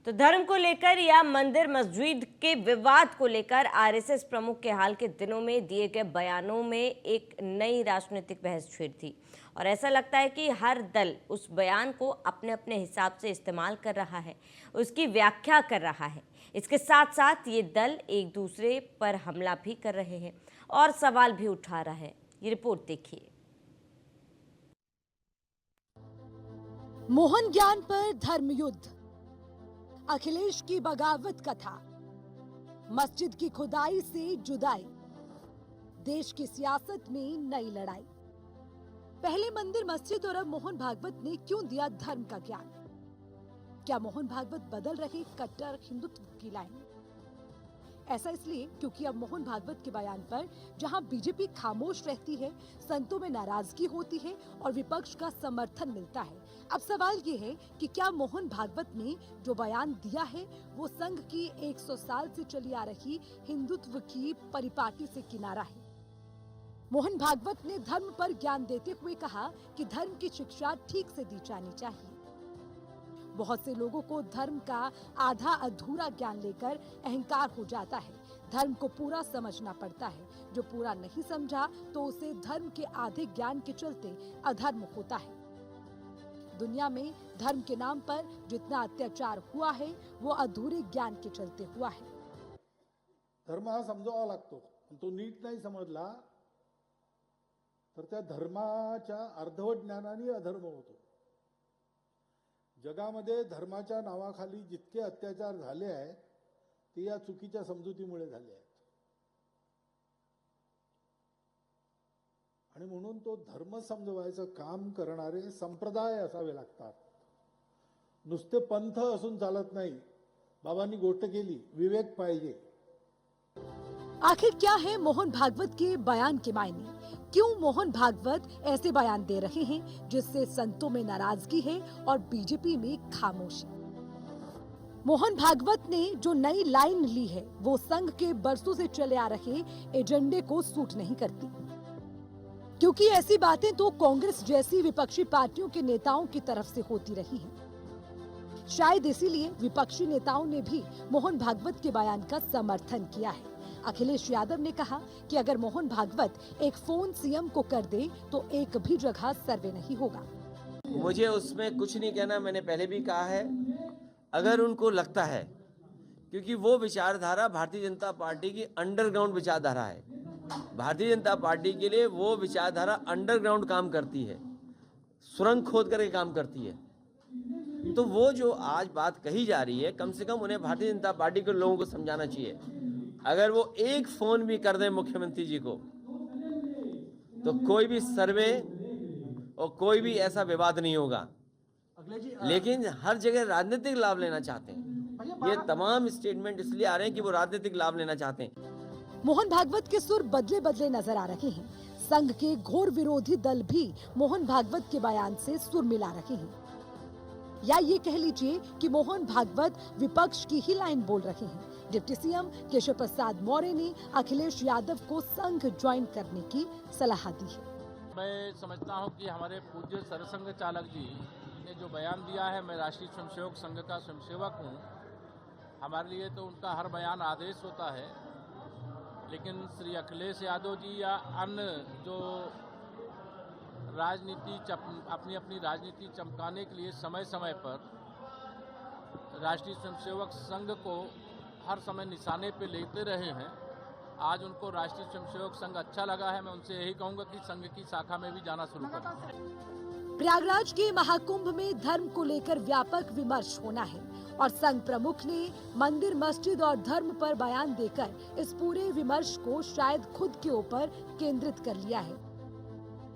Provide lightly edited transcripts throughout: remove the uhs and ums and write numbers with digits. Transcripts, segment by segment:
तो धर्म को लेकर या मंदिर मस्जिद के विवाद को लेकर आरएसएस प्रमुख के हाल के दिनों में दिए गए बयानों में एक नई राजनीतिक बहस छिड़ थी और ऐसा लगता है कि हर दल उस बयान को अपने अपने हिसाब से इस्तेमाल कर रहा है, उसकी व्याख्या कर रहा है। इसके साथ साथ ये दल एक दूसरे पर हमला भी कर रहे हैं और सवाल भी उठा रहा है। ये रिपोर्ट देखिए। मोहन ज्ञान पर धर्म युद्ध, अखिलेश की बगावत कथा, मस्जिद की खुदाई से जुदाई, देश की सियासत में नई लड़ाई। पहले मंदिर मस्जिद और अब मोहन भागवत ने क्यों दिया धर्म का ज्ञान? क्या मोहन भागवत बदल रहे कट्टर हिंदुत्व की लाइन? ऐसा इसलिए क्योंकि अब मोहन भागवत के बयान पर जहां बीजेपी खामोश रहती है, संतों में नाराजगी होती है और विपक्ष का समर्थन मिलता है। अब सवाल ये है कि क्या मोहन भागवत ने जो बयान दिया है वो संघ की 100 साल से चली आ रही हिंदुत्व की परिपाटी से किनारा है? मोहन भागवत ने धर्म पर ज्ञान देते हुए कहा कि धर्म की शिक्षा ठीक से दी जानी चाहिए। बहुत से लोगों को धर्म का आधा अधूरा ज्ञान लेकर अहंकार हो जाता है। धर्म को पूरा समझना पड़ता है। जो पूरा नहीं समझा तो उसे धर्म के आधे ज्ञान के चलते अधर्म होता है। दुनिया में धर्म के नाम पर जितना अत्याचार हुआ है वो अधूरे ज्ञान के चलते हुआ है। धर्म हा समजावा लागतो, तो नीट नाही समजला तर त्या धर्माच्या अर्धवट ज्ञानाने अधर्म होतो। जगामध्ये धर्माच्या नावाखाली जितके अत्याचार झाले आहेत ते या चुकीच्या समजुतीमुळे झाले आहेत आणि म्हणून तो धर्म समजवायचं काम करणारे संप्रदाय असावे लागतात। नुसते पंथ असून चालत नाही। बाबांनी गोष्ट केली, विवेक पाहिजे। आखिर क्या है मोहन भागवत के बयान के मायने? क्यों मोहन भागवत ऐसे बयान दे रहे हैं जिससे संतों में नाराजगी है और बीजेपी में खामोशी? मोहन भागवत ने जो नई लाइन ली है वो संघ के बरसों से चले आ रहे एजेंडे को सूट नहीं करती, क्योंकि ऐसी बातें तो कांग्रेस जैसी विपक्षी पार्टियों के नेताओं की तरफ से होती रही हैं। शायद इसीलिए विपक्षी नेताओं ने भी मोहन भागवत के बयान का समर्थन किया है। अखिलेश यादव ने कहा कि अगर मोहन भागवत एक फोन सीएम को कर दे तो एक भी जगह सर्वे नहीं होगा। मुझे उसमें कुछ नहीं कहना, मैंने पहले भी कहा है। अगर उनको लगता है, क्योंकि वो विचारधारा भारतीय जनता पार्टी की अंडरग्राउंड विचारधारा है, भारतीय जनता पार्टी के लिए वो विचारधारा अंडरग्राउंड काम करती है, सुरंग खोद करके काम करती है। तो वो जो आज बात कही जा रही है, कम से कम उन्हें भारतीय जनता पार्टी के लोगों को समझाना चाहिए। अगर वो एक फोन भी कर दे मुख्यमंत्री जी को तो कोई भी सर्वे और कोई भी ऐसा विवाद नहीं होगा। लेकिन हर जगह राजनीतिक लाभ लेना चाहते हैं। ये तमाम स्टेटमेंट इसलिए आ रहे हैं कि वो राजनीतिक लाभ लेना चाहते हैं। मोहन भागवत के सुर बदले बदले नजर आ रहे हैं। संघ के घोर विरोधी दल भी मोहन भागवत के बयान से सुर मिला रहे हैं, या ये कह लीजिए कि मोहन भागवत विपक्ष की ही लाइन बोल रहे हैं। डिप्टी सीएम केशव प्रसाद मौर्य ने अखिलेश यादव को संघ ज्वाइन करने की सलाह दी है। मैं समझता हूं कि हमारे पूज्य सरसंघ चालक जी ने जो बयान दिया है, मैं राष्ट्रीय स्वयंसेवक संघ का स्वयंसेवक हूं, हमारे लिए तो उनका हर बयान आदेश होता है। लेकिन श्री अखिलेश यादव जी या अन्य जो अपनी अपनी राजनीति चमकाने के लिए समय समय पर राष्ट्रीय स्वयंसेवक संघ को हर समय निशाने पे लेते रहे हैं, आज उनको राष्ट्रीय स्वयंसेवक संघ अच्छा लगा है। मैं उनसे यही कहूंगा कि संघ की शाखा में भी जाना शुरू करें। प्रयागराज के महाकुंभ में धर्म को लेकर व्यापक विमर्श होना है और संघ प्रमुख ने मंदिर मस्जिद और धर्म पर बयान देकर इस पूरे विमर्श को शायद खुद के ऊपर केंद्रित कर लिया है,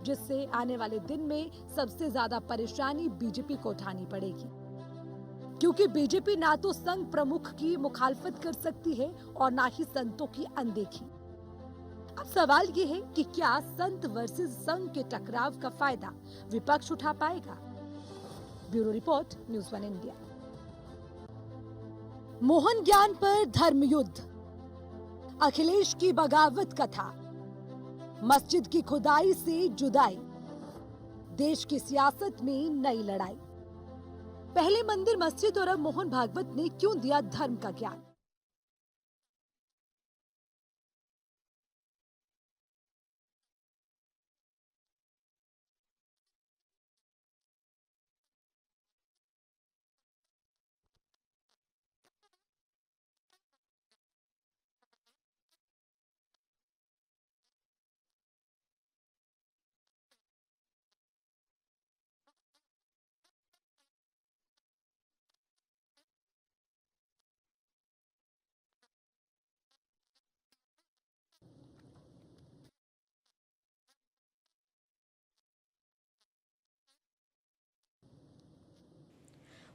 जिससे आने वाले दिन में सबसे ज्यादा परेशानी बीजेपी को उठानी पड़ेगी, क्योंकि बीजेपी ना तो संघ प्रमुख की मुखालफत कर सकती है और ना ही संतों की अनदेखी। अब सवाल ये है कि क्या संत वर्सेस संघ के टकराव का फायदा विपक्ष उठा पाएगा? Bureau report, news 1 India. Mohan ज्ञान पर धर्म युद्ध, अखिलेश की बगावत कथा, मस्जिद की खुदाई से जुदाई, देश की सियासत में नई लड़ाई। पहले मंदिर मस्जिद और अब मोहन भागवत ने क्यों दिया धर्म का ज्ञान?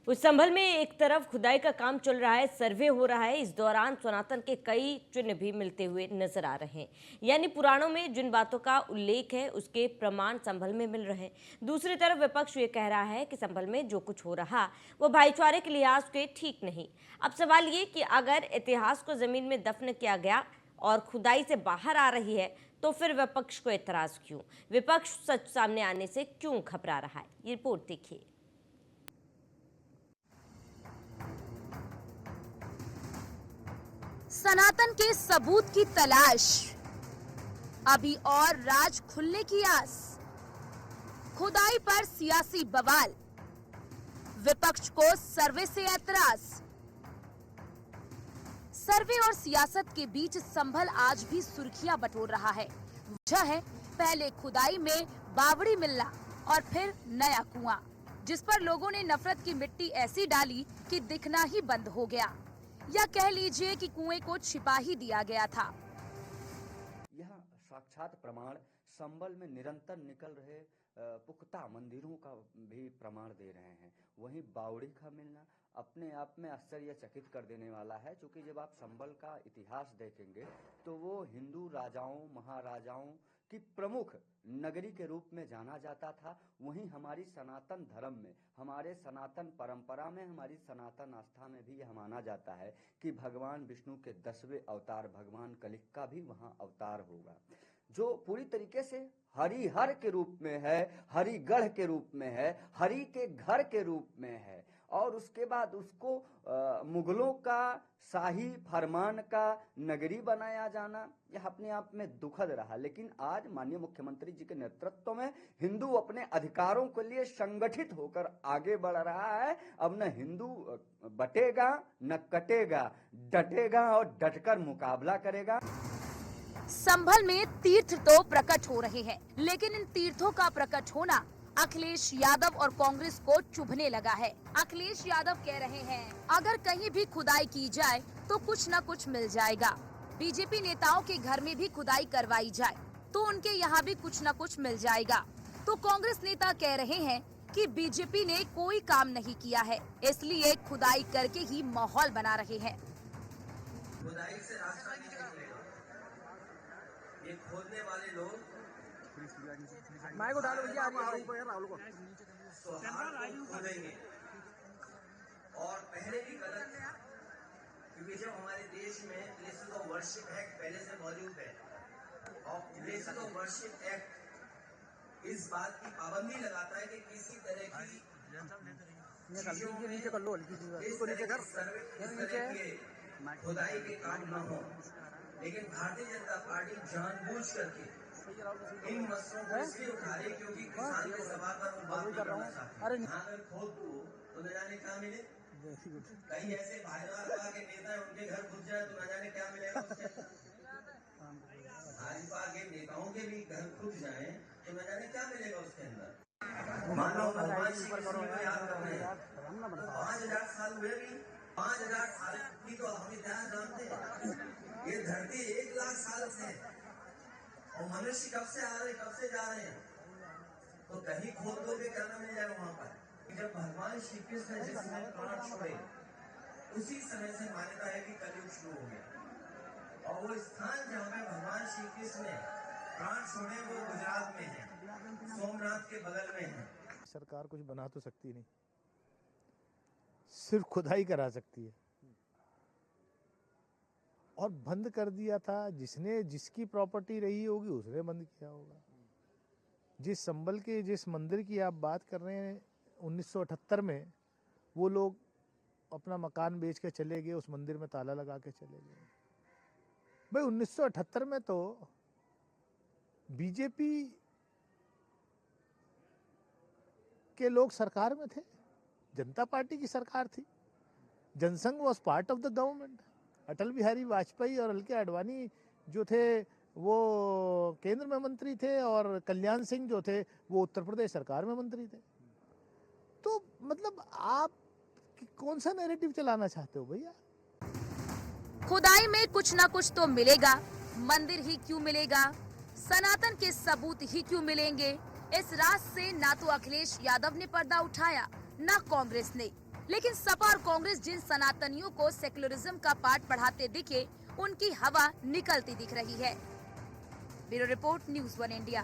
उस संभल में एक तरफ खुदाई का काम चल रहा है, सर्वे हो रहा है। इस दौरान सनातन के कई चिन्ह भी मिलते हुए नजर आ रहे हैं, यानी पुराणों में जिन बातों का उल्लेख है उसके प्रमाण संभल में मिल रहे हैं। दूसरी तरफ विपक्ष ये कह रहा है कि संभल में जो कुछ हो रहा वो भाईचारे के लिहाज से ठीक नहीं। अब सवाल ये कि अगर इतिहास को जमीन में दफन किया गया और खुदाई से बाहर आ रही है तो फिर विपक्ष को एतराज क्यों? विपक्ष सच सामने आने से क्यों घबरा रहा है? ये रिपोर्ट देखिए। सनातन के सबूत की तलाश, अभी और राज खुलने की आस, खुदाई पर सियासी बवाल, विपक्ष को सर्वे से ऐतराज। सर्वे और सियासत के बीच संभल आज भी सुर्खियां बटोर रहा है। वजह है पहले खुदाई में बावड़ी मिलना और फिर नया कुआं, जिस पर लोगों ने नफरत की मिट्टी ऐसी डाली कि दिखना ही बंद हो गया, या कह लीजिए कि कुएं को छिपा ही दिया गया था। यह साक्षात प्रमाण संभल में निरंतर निकल रहे पुख्ता मंदिरों का भी प्रमाण दे रहे हैं। वहीं बावड़ी का मिलना अपने आप में आश्चर्यचकित कर देने वाला है, क्योंकि जब आप संभल का इतिहास देखेंगे तो वो हिंदू राजाओं महाराजाओं की प्रमुख नगरी के रूप में जाना जाता था। वहीं हमारी सनातन धर्म में, हमारे सनातन परंपरा में, हमारी सनातन आस्था में भी यह माना जाता है कि भगवान विष्णु के 10वें अवतार भगवान कलिक का भी वहां अवतार होगा, जो पूरी तरीके से हरिहर के रूप में है, हरिगढ़ के रूप में है, हरि के घर के रूप में है। और उसके बाद उसको मुगलों का शाही फरमान का नगरी बनाया जाना यह अपने आप में दुखद रहा। लेकिन आज माननीय मुख्यमंत्री जी के नेतृत्व में हिंदू अपने अधिकारों के लिए संगठित होकर आगे बढ़ रहा है। अब न हिंदू बटेगा न कटेगा, डटेगा और डटकर मुकाबला करेगा। संभल में तीर्थ तो प्रकट हो रहे हैं, लेकिन इन तीर्थों का प्रकट होना अखिलेश यादव और कांग्रेस को चुभने लगा है। अखिलेश यादव कह रहे हैं अगर कहीं भी खुदाई की जाए तो कुछ न कुछ मिल जाएगा। बीजेपी नेताओं के घर में भी खुदाई करवाई जाए तो उनके यहाँ भी कुछ न कुछ मिल जाएगा। तो कांग्रेस नेता कह रहे हैं कि बीजेपी ने कोई काम नहीं किया है, इसलिए खुदाई करके ही माहौल बना रहे हैं। खुदाई से रास्ता नहीं निकलेगा। ये खोदने वाले लोग खोदेंगे और पहले भी गलत है, क्योंकि जब हमारे देश में प्लेसेस ऑफ वर्शिप एक्ट पहले से मौजूद है और प्लेसेस ऑफ वर्शिप एक्ट इस बात की पाबंदी लगाता है कि किसी तरह की खुदाई के काम न हो। लेकिन भारतीय जनता पार्टी जानबूझ करके इन मसलों को इसलिए उठा रही क्योंकि किसान के सभा पर वो बात करना चाहते हैं। अगर खोद दो तो न जाने क्या मिले। कई ऐसे भाजपा के नेता उनके घर घुस जाए तो न जाने क्या मिलेगा उसके। भाजपा के नेताओं के भी घर घुस जाए तो न जाने क्या मिलेगा उसके अंदर। मान लो भगवान श्री कृष्ण को याद कर रहे हैं, 5000 साल हुए भी, 5000 साल की तो हम इतिहास जानते हैं। ये धरती 1 लाख साल से और मनुष्य कब से आ रहे कब से जा रहे हैं, तो कहीं खोद दोगे क्या न मिल जाएगा वहां पर। जब भगवान श्री कृष्ण जिस समय प्राण छोड़े उसी समय से मान्यता है कि कलयुग शुरू हो गया। और वो स्थान जहाँ पे भगवान श्री कृष्ण ने प्राण छोड़े वो गुजरात में है, सोमनाथ के बगल में है। सरकार कुछ बना तो सकती नहीं, सिर्फ खुदाई करा सकती है। और बंद कर दिया था जिसने, जिसकी प्रॉपर्टी रही होगी उसने बंद किया होगा। जिस संभल के जिस मंदिर की आप बात कर रहे हैं 1978 में वो लोग अपना मकान बेच के चले गए, उस मंदिर में ताला लगा के चले गए। भाई 1978 में तो बीजेपी के लोग सरकार में थे, जनता पार्टी की सरकार थी, Jan Sangh was part of the government. Atal Bihari Vajpayee और एल के आडवाणी जो थे वो केंद्र में मंत्री थे और कल्याण सिंह जो थे वो उत्तर प्रदेश सरकार में मंत्री थे। तो मतलब आप कौन सा नैरेटिव चलाना चाहते हो भैया? खुदाई में कुछ ना कुछ तो मिलेगा, मंदिर ही क्यों मिलेगा, सनातन के सबूत ही क्यों मिलेंगे? इस राज से ना तो अखिलेश यादव ने पर्दा उठाया, ना कांग्रेस ने। लेकिन सपा और कांग्रेस जिन सनातनियों को सेक्युलरिज्म का पाठ पढ़ाते दिखे, उनकी हवा निकलती दिख रही है। Bureau report, news 1 India.